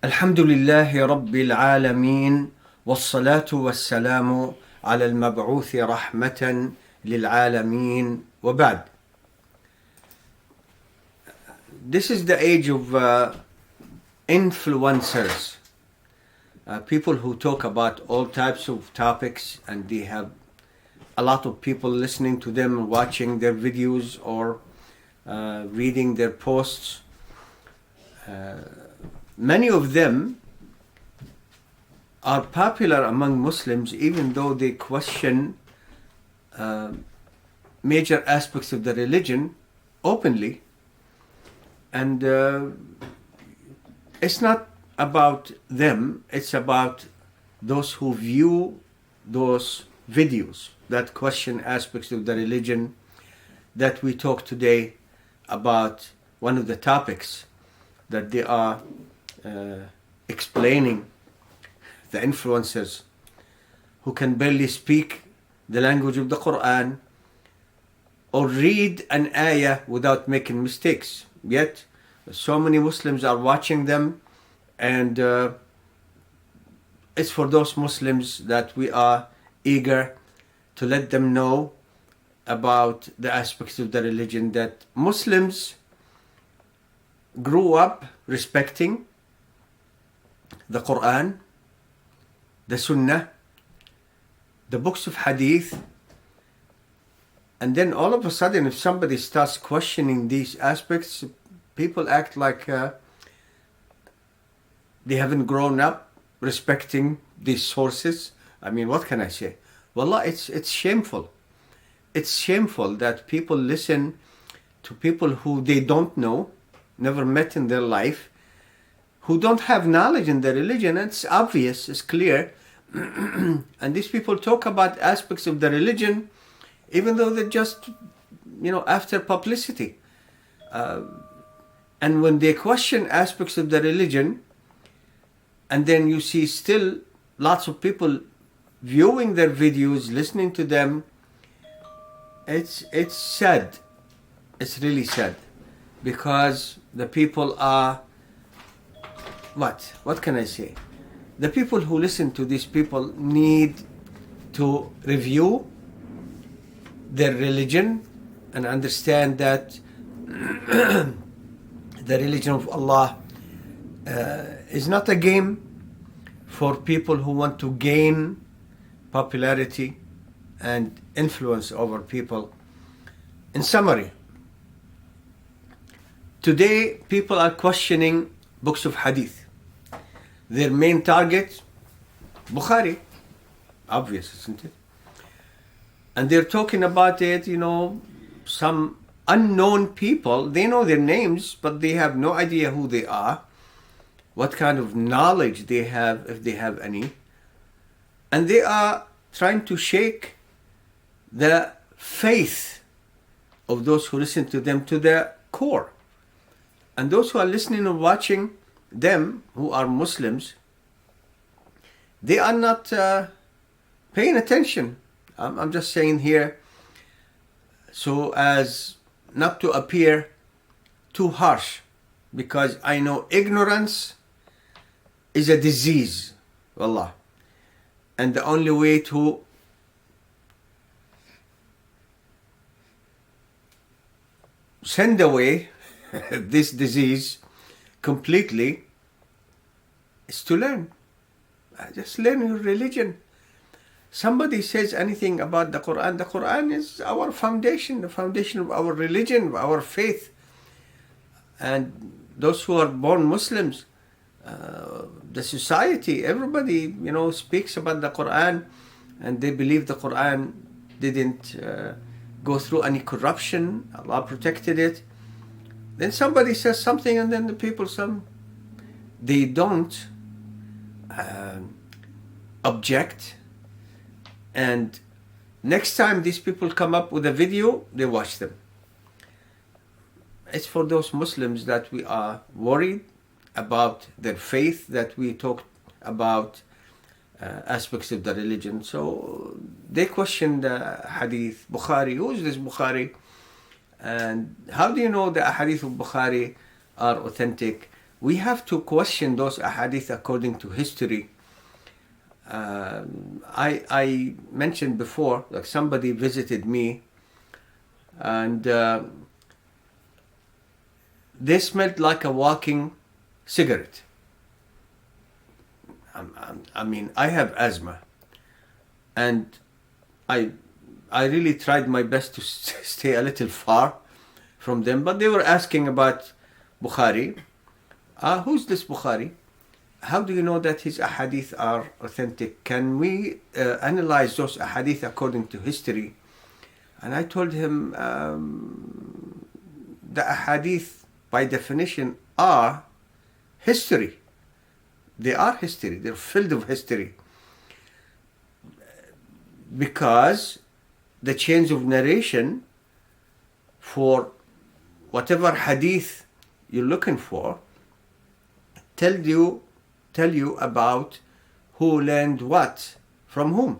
الحمد لله رب العالمين والصلاة والسلام على المبعوث رحمة للعالمين وبعد. This is the age of influencers, people who talk about all types of topics, and they have a lot of people listening to them, watching their videos or reading their posts. Many of them are popular among Muslims, even though they question major aspects of the religion openly. And it's not about them, it's about those who view those videos that question aspects of the religion that we talk today about. One of the topics that they are explaining, the influencers who can barely speak the language of the Quran or read an ayah without making mistakes. Yet so many Muslims are watching them, and it's for those Muslims that we are eager to let them know about the aspects of the religion that Muslims grew up respecting: the Quran, the Sunnah, the books of Hadeeth. And then all of a sudden, if somebody starts questioning these aspects, people act like they haven't grown up respecting these sources. I mean, what can I say? Wallah, it's shameful. It's shameful that people listen to people who they don't know, never met in their life, who don't have knowledge in their religion. It's obvious, it's clear. And these people talk about aspects of the religion even though they're just, after publicity. And when they question aspects of the religion, and then you see still lots of people viewing their videos, listening to them, it's sad. It's really sad, because the people are, what can I say? The people who listen to these people need to review their religion and understand that the religion of Allah is not a game for people who want to gain popularity and influence over people. In summary, today people are questioning books of Hadith. Their main target, Bukhari, obvious, isn't it? And they're talking about it, some unknown people. They know their names, but they have no idea who they are, what kind of knowledge they have, if they have any. And they are trying to shake the faith of those who listen to them to their core. And those who are listening and watching them, who are Muslims, they are not paying attention. I'm just saying here so as not to appear too harsh, because I know ignorance is a disease, wallah. And the only way to send away this disease completely is to learn. Just learn your religion. Somebody says anything about the Quran is our foundation, the foundation of our religion, of our faith. And those who are born Muslims, the society, everybody, speaks about the Quran, and they believe the Quran didn't go through any corruption. Allah protected it. Then somebody says something, and then the people, they don't object. And next time these people come up with a video, they watch them. It's for those Muslims that we are worried about their faith, that we talk about aspects of the religion. So they question the Hadith, Bukhari. Who is this Bukhari? And how do you know the Hadith of Bukhari are authentic? we have to question those ahadith according to history. I mentioned before, like somebody visited me and they smelled like a walking cigarette. I mean, I have asthma, and I really tried my best to stay a little far from them, but they were asking about Bukhari. Who's this Bukhari? How do you know that his ahadith are authentic? Can we analyze those ahadith according to history? And I told him the ahadith by definition are history. They are history. They're filled with history. Because the chains of narration for whatever hadith you're looking for tell you about who learned what from whom.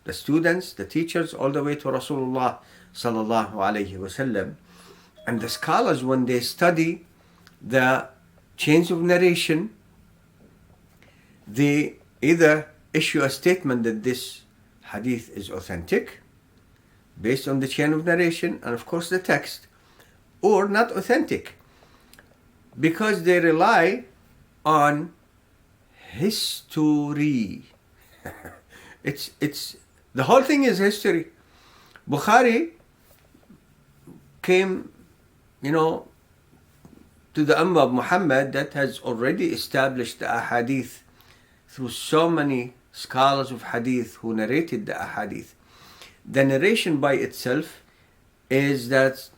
The students, the teachers, all the way to Rasulullah sallallahu alayhi wasallam. And the scholars, when they study the chains of narration, they either issue a statement that this hadith is authentic based on the chain of narration and of course the text, or not authentic because they rely on history. It's the whole thing is history. Bukhari came, to the Ummah of Muhammad that has already established the ahadith through so many scholars of hadith who narrated the ahadith. The narration by itself is that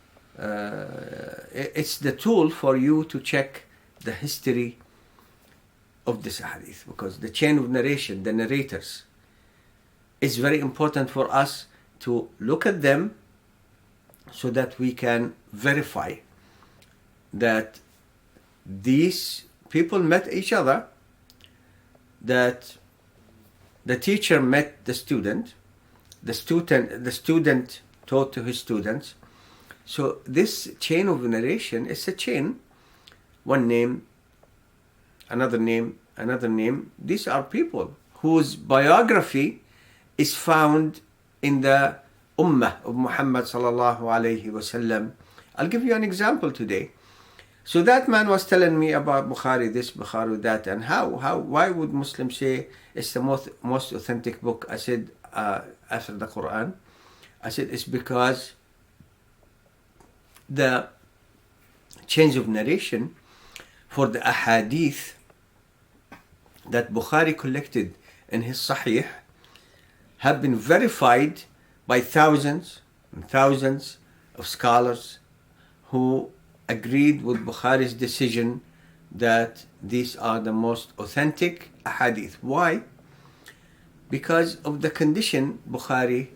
it's the tool for you to check the history of this hadith, because the chain of narration, the narrators, is very important for us to look at them so that we can verify that these people met each other, that the teacher met the student taught to his students. So this chain of narration is a chain, one name, another name, another name. These are people whose biography is found in the Ummah of Muhammad sallallahu alayhi wasallam. I'll give you an example today. So that man was telling me about Bukhari this, Bukhari that, and why would Muslims say it's the most authentic book? I said, after the Quran, I said it's because the change of narration for the ahadith that Bukhari collected in his Sahih have been verified by thousands and thousands of scholars who agreed with Bukhari's decision that these are the most authentic ahadith. Why? Because of the condition Bukhari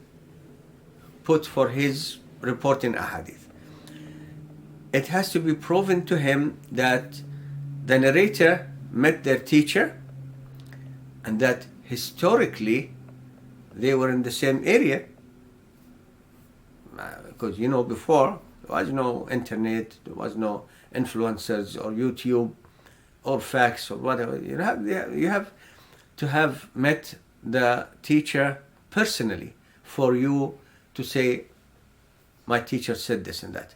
put for his reporting ahadith. It has to be proven to him that the narrator met their teacher and that historically they were in the same area. Because before there was no internet, there was no influencers or YouTube or fax or whatever. You have to have met the teacher personally for you to say, my teacher said this and that.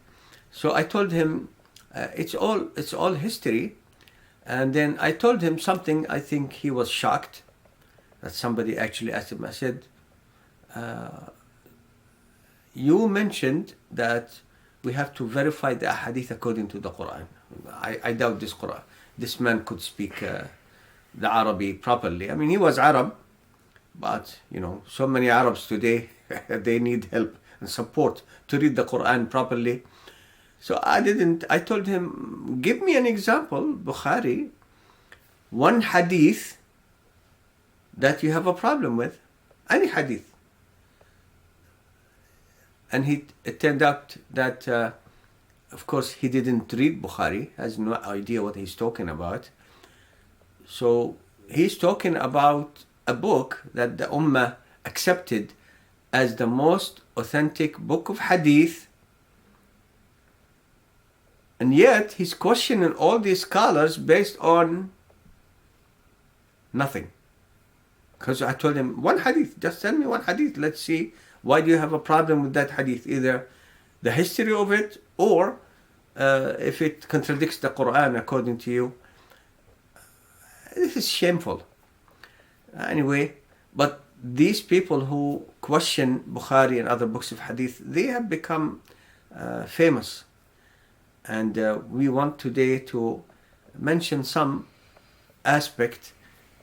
So I told him it's all history. And then I told him something. I think he was shocked that somebody actually asked him. I said, you mentioned that we have to verify the ahadith according to the Quran. I doubt this man could speak the Arabi properly. I mean, he was Arab, but so many Arabs today, they need help and support to read the Quran properly. So I told him, give me an example, Bukhari, one hadith that you have a problem with, any hadith. And it turned out that, of course, he didn't read Bukhari, has no idea what he's talking about. So he's talking about a book that the Ummah accepted as the most authentic book of hadith And yet he's questioning all these scholars based on nothing. Because I told him, one hadith, just tell me one hadith, let's see, why do you have a problem with that hadith? Either the history of it, or if it contradicts the Quran according to you. This is shameful. Anyway, but these people who question Bukhari and other books of hadith, they have become famous. And we want today to mention some aspect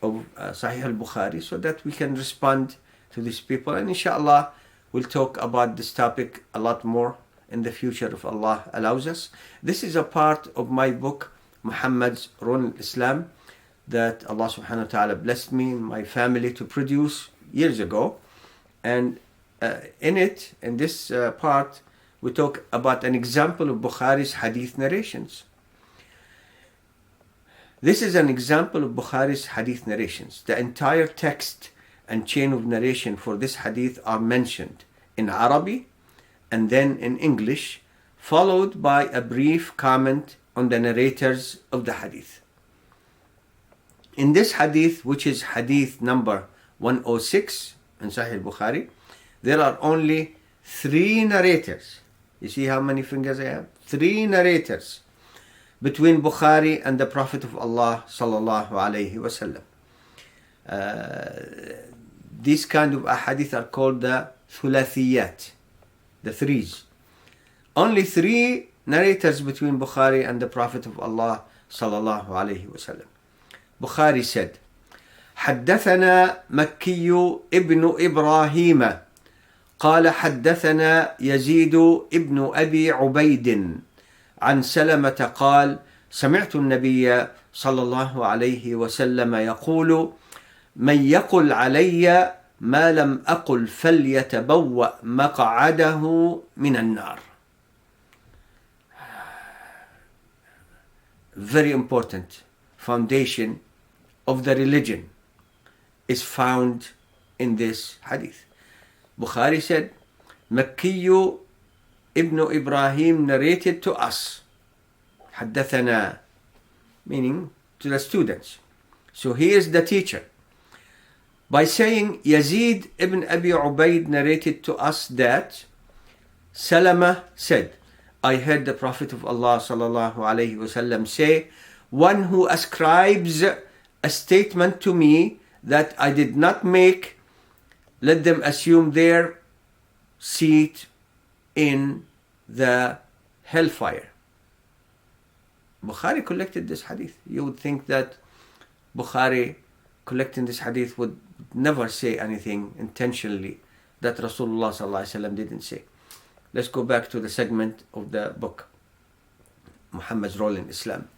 of Sahih al-Bukhari so that we can respond to these people. And inshallah, we'll talk about this topic a lot more in the future if Allah allows us. This is a part of my book, Muhammad's Role in Islam, that Allah subhanahu wa ta'ala blessed me and my family to produce years ago. And in this part, we talk about an example of Bukhari's hadith narrations. This is an example of Bukhari's hadith narrations. The entire text and chain of narration for this hadith are mentioned in Arabi and then in English, followed by a brief comment on the narrators of the hadith. In this hadith, which is hadith number 106 in Sahih Bukhari, there are only 3 narrators. You see how many fingers I have? 3 narrators between Bukhari and the Prophet of Allah sallallahu alaihi wasallam. These kind of ahadith are called the thulathiyat, the threes. Only 3 narrators between Bukhari and the Prophet of Allah sallallahu alaihi wasallam. Bukhari said, حدثنا مكي ابن إبراهيم قال حدثنا يزيد ابن أبي عبيد عن سلمة قال سمعت النبي صلى الله عليه وسلم يقول من يقل علي ما لم أقل فليتبوأ مقعده من النار. Very important foundation of the religion is found in this hadith. Bukhari said, Makkiyu ibn Ibrahim narrated to us, حدثنا, meaning to the students. So he is the teacher. By saying Yazid ibn Abi Ubaid narrated to us that Salama said, I heard the Prophet of Allah sallallahu alaihi wasallam say, one who ascribes a statement to me that I did not make, let them assume their seat in the hellfire. Bukhari collected this hadith. You would think that Bukhari collecting this hadith would never say anything intentionally that Rasulullah sallallahu alaihi wasallam didn't say. Let's go back to the segment of the book, Muhammad's Role in Islam.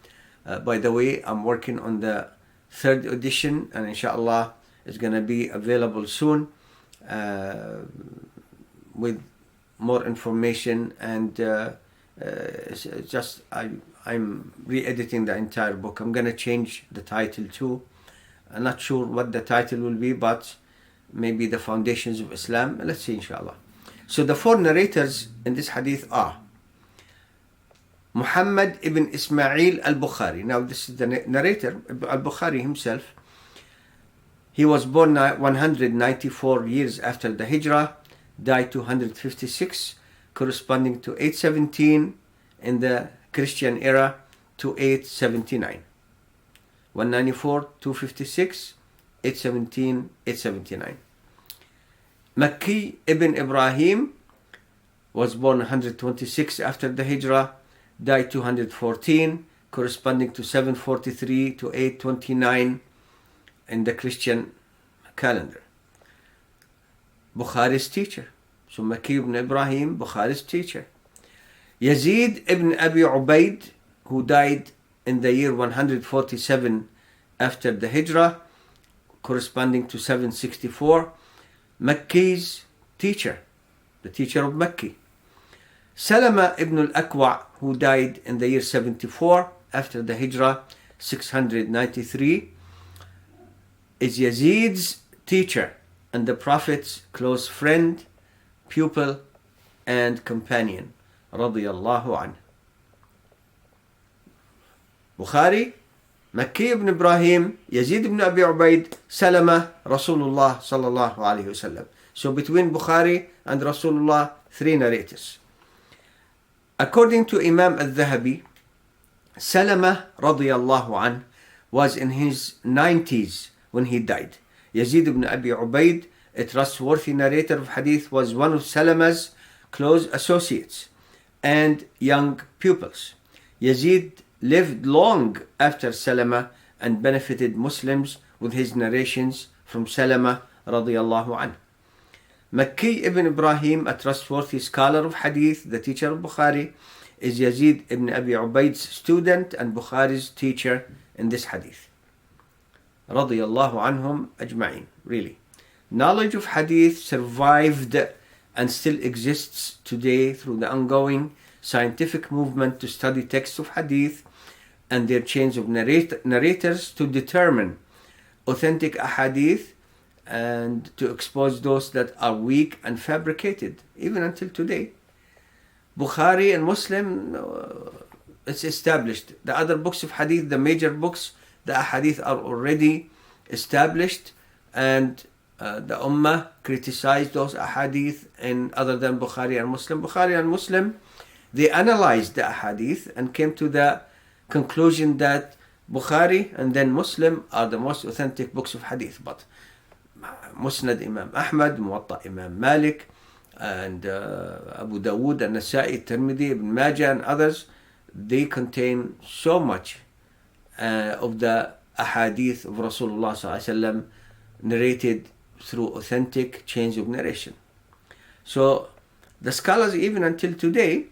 By the way, I'm working on the 3rd edition, and inshallah it's going to be available soon with more information, and I'm re-editing the entire book. I'm going to change the title too. I'm not sure what the title will be, but maybe the foundations of Islam. Let's see, inshallah. So the 4 narrators in this hadith are Muhammad ibn Ismail al-Bukhari. Now this is the narrator, al-Bukhari himself. He was born 194 years after the Hijrah, died 256, corresponding to 817 in the Christian era to 879. 194, 256, 817, 879. Makki ibn Ibrahim was born 126 after the Hijrah, died 214, corresponding to 743 to 829 in the Christian calendar. Bukhari's teacher. So Makki ibn Ibrahim, Bukhari's teacher. Yazid ibn Abi Ubaid, who died in the year 147 after the Hijrah, corresponding to 764. Makki's teacher, the teacher of Makki. Salama ibn al-Akwa, who died in the year 74 after the Hijrah, 693, is Yazid's teacher and the Prophet's close friend, pupil, and companion, radiyallahu anhu. Bukhari, Makki ibn Ibrahim, Yazid ibn Abi Ubaid, Salama, Rasulullah sallallahu alayhi wasallam. So between Bukhari and Rasulullah, 3 narrators. According to Imam al-Dhahabi, Salama radiyallahu anh was in his 90s when he died. Yazid ibn Abi Ubaid, a trustworthy narrator of hadith, was one of Salama's close associates and young pupils. Yazid lived long after Salama and benefited Muslims with his narrations from Salama radiyallahu anh. Makki ibn Ibrahim, a trustworthy scholar of hadith, the teacher of Bukhari, is Yazid ibn Abi Ubaid's student and Bukhari's teacher in this hadith. Radiyallahu anhum ajma'in. Really. Knowledge of hadith survived and still exists today through the ongoing scientific movement to study texts of hadith and their chains of narrators to determine authentic ahadith and to expose those that are weak and fabricated, even until today. Bukhari and Muslim, it's established. The other books of hadith, the major books, the ahadith are already established, and the Ummah criticized those ahadith, and other than Bukhari and Muslim. Bukhari and Muslim, they analyzed the ahadith and came to the conclusion that Bukhari and then Muslim are the most authentic books of hadith. But Musnad Imam Ahmad, Muwatta Imam Malik, and Abu Dawood and Nasa'i, Tirmidhi, Ibn Majah and others, they contain so much of the ahadith of Rasulullah sallallahu alaihi wasallam narrated through authentic chains of narration. So the scholars, even until today,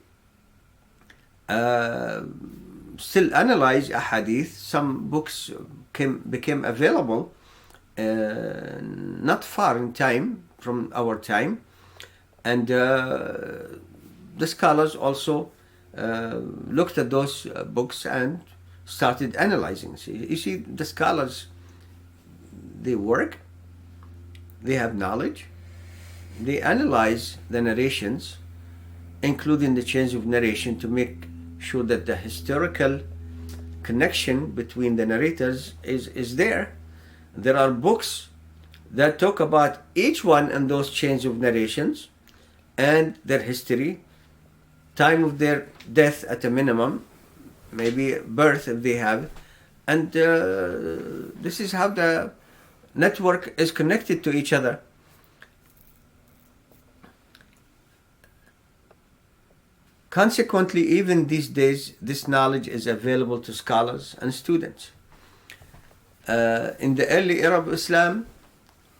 still analyze ahadith. Some books became available not far in time from our time, and the scholars also looked at those books and started analyzing. You see, the scholars, they work, they have knowledge, they analyze the narrations, including the chains of narration, to make sure that the historical connection between the narrators is there. There are books that talk about each one in those chains of narrations and their history, time of their death at a minimum, maybe birth if they have, and this is how the network is connected to each other. Consequently, even these days, this knowledge is available to scholars and students. In the early era of Islam,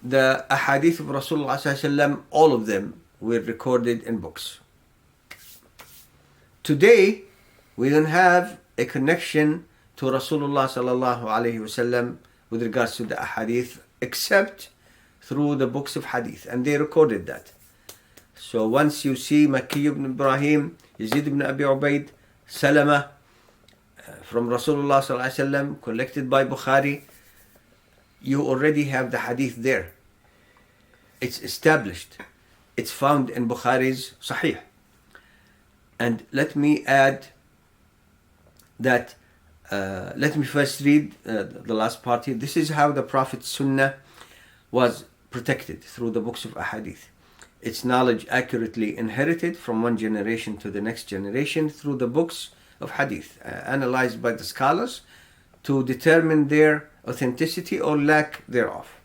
the ahadith of Rasulullah sallallahu alaihi wasallam, all of them were recorded in books. Today, we don't have a connection to Rasulullah sallallahu alaihi wasallam with regards to the ahadith, except through the books of hadith, and they recorded that. So once you see Makki ibn Ibrahim, Yazid ibn Abi Ubaid, Salama from Rasulullah sallallahu alaihi wasallam, collected by Bukhari, you already have the hadith there. It's established. It's found in Bukhari's Sahih. And let me add that, let me first read the last part here. This is how the Prophet's Sunnah was protected, through the books of ahadith. Its knowledge accurately inherited from one generation to the next generation through the books of hadith, analyzed by the scholars to determine their authenticity or lack thereof,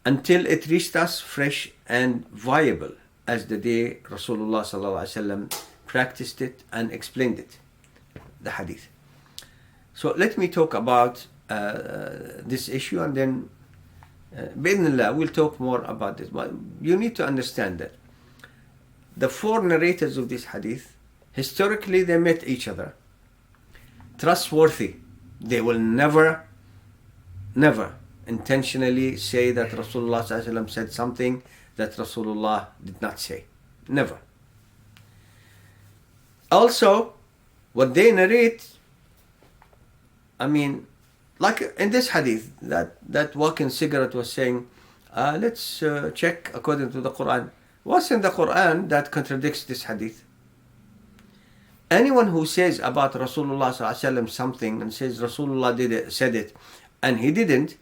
until it reached us fresh and viable as the day Rasulullah sallallahu alaihi wasallam practiced it and explained it, the hadith. So let me talk about this issue, and then bi'idhnillah we'll talk more about this. But you need to understand that the 4 narrators of this hadith, historically they met each other, trustworthy. They will never intentionally say that Rasulullah sallallahu alaihi wasallam said something that Rasulullah did not say. Never. Also, what they narrate, I mean, like in this hadith, that walking cigarette was saying, let's check according to the Quran. What's in the Quran that contradicts this hadith? Anyone who says about Rasulullah sallallahu alaihi wasallam something and says Rasulullah said it, and he didn't,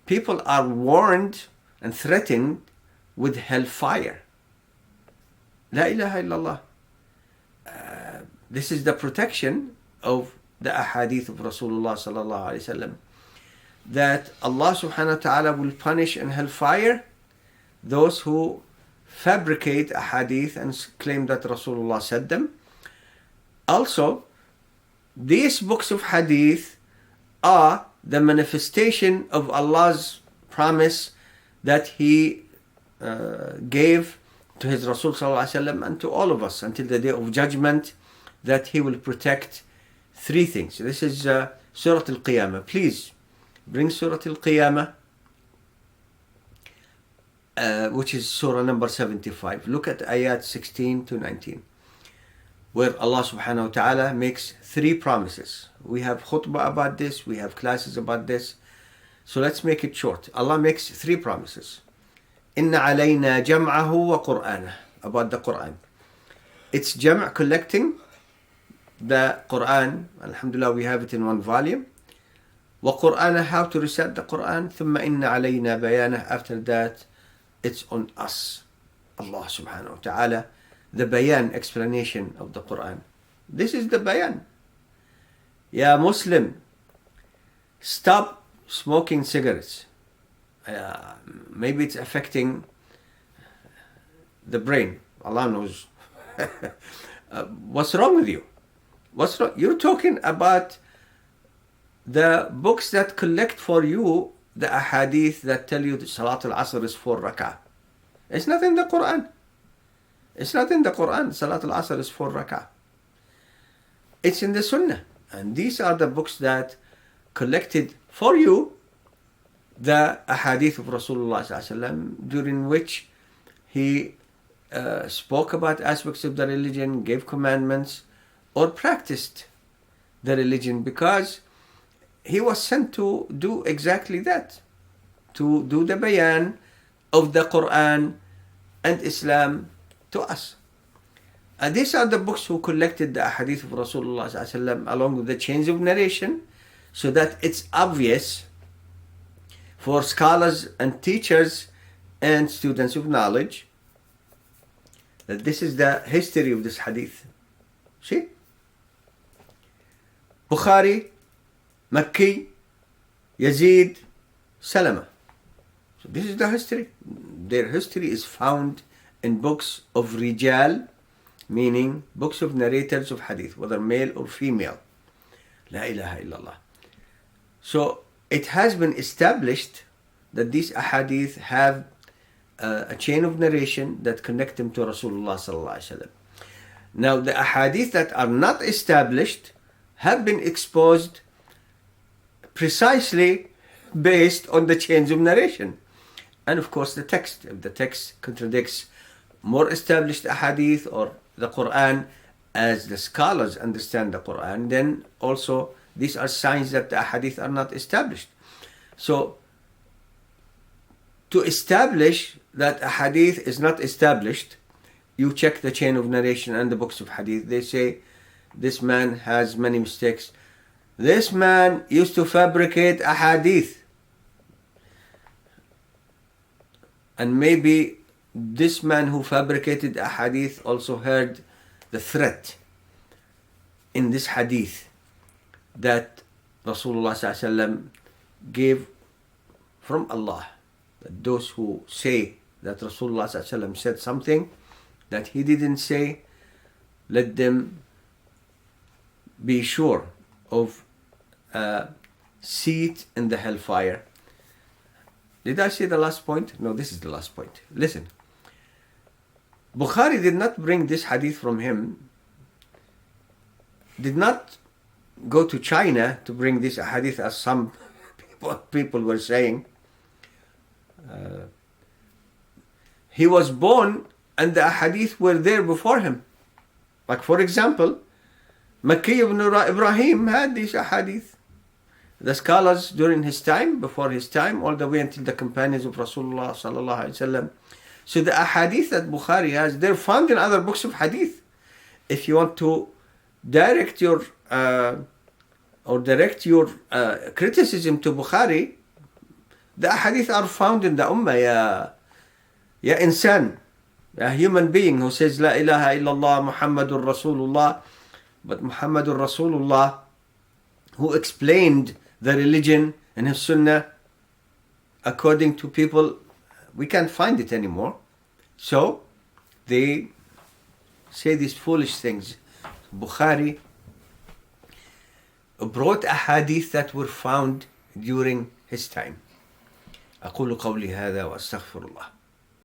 people are warned and threatened with hellfire. La ilaha illallah. This is the protection of the ahadith of Rasulullah sallallahu alaihi wasallam, that Allah subhanahu wa ta'ala will punish in hellfire those who fabricate ahadith and claim that Rasulullah said them. Also, these books of hadith are the manifestation of Allah's promise that He gave to His Rasul sallallahu alaihi wasallam and to all of us until the day of judgment, that He will protect three things. This is Surah Al-Qiyamah. Please bring Surah Al-Qiyamah, which is Surah number 75. Look at ayat 16 to 19, where Allah subhanahu wa ta'ala makes three promises. We have khutbah about this, we have classes about this, so let's make it short. Allah makes three promises. Inna alayna jam'ahu wa qur'anah, about the Quran. It's jam', collecting the Quran. Alhamdulillah, we have it in one volume. Wa qur'anah, how to recite the Quran. Thumma inna alayna bayanah, after that it's on us, Allah subhanahu wa ta'ala, the bayan, explanation of the Quran. This is the bayan. Ya Muslim, stop smoking cigarettes. Maybe it's affecting the brain. Allah knows. What's wrong with you? What's wrong? You're talking about the books that collect for you the ahadith that tell you that Salat al-Asr is 4 rak'ah. It's not in the Quran. It's not in the Quran. Salat al-Asr is 4 rak'ah. It's in the Sunnah. And these are the books that collected for you the ahadith of Rasulullah sallallahu alaihi wasallam, during which he spoke about aspects of the religion, gave commandments, or practiced the religion, because he was sent to do exactly that, to do the bayan of the Quran and Islam to us. And these are the books who collected the ahadith of Rasulullah sallallahu alaihi wasallam along with the chains of narration, so that it's obvious for scholars and teachers and students of knowledge that this is the history of this hadith. See? Bukhari, Makki, Yazid, Salama. So this is the history. Their history is found in books of Rijal, meaning books of narrators of hadith, whether male or female. La ilaha illallah. So it has been established that these ahadith have a chain of narration that connect them to Rasulullah sallallahu alaihi wasallam. Now the ahadith that are not established have been exposed precisely based on the chains of narration. And of course the text. If the text contradicts more established ahadith or the Quran as the scholars understand the Quran, then also these are signs that the ahadith are not established. So to establish that a hadith is not established, you check the chain of narration and the books of hadith. They say this man has many mistakes. This man used to fabricate a hadith. And maybe this man who fabricated a hadith also heard the threat in this hadith that Rasulullah sallallahu alaihi wasallam gave from Allah. That those who say that Rasulullah sallallahu alaihi wasallam said something that he didn't say, let them be sure of a seat in the hellfire. Did I say the last point? No, this is the last point. Listen. Bukhari did not bring this hadith from him, did not go to China to bring this hadith as some people were saying. He was born and the hadith were there before him. Like for example, Makki ibn Ibrahim had these hadith. The scholars during his time, before his time, all the way until the companions of Rasulullah sallallahu alaihi wasallam. So the ahadith that Bukhari has, they're found in other books of hadith. If you want to direct your criticism to Bukhari, the hadith are found in the Ummah, ya insan, a human being who says La ilaha illallah Muhammadur Rasulullah, but Muhammadur Rasulullah, who explained the religion and his sunnah according to people, we can't find it anymore. So they say these foolish things. Bukhari brought ahadith that were found during his time. أقول قولي هذا وأستغفر الله.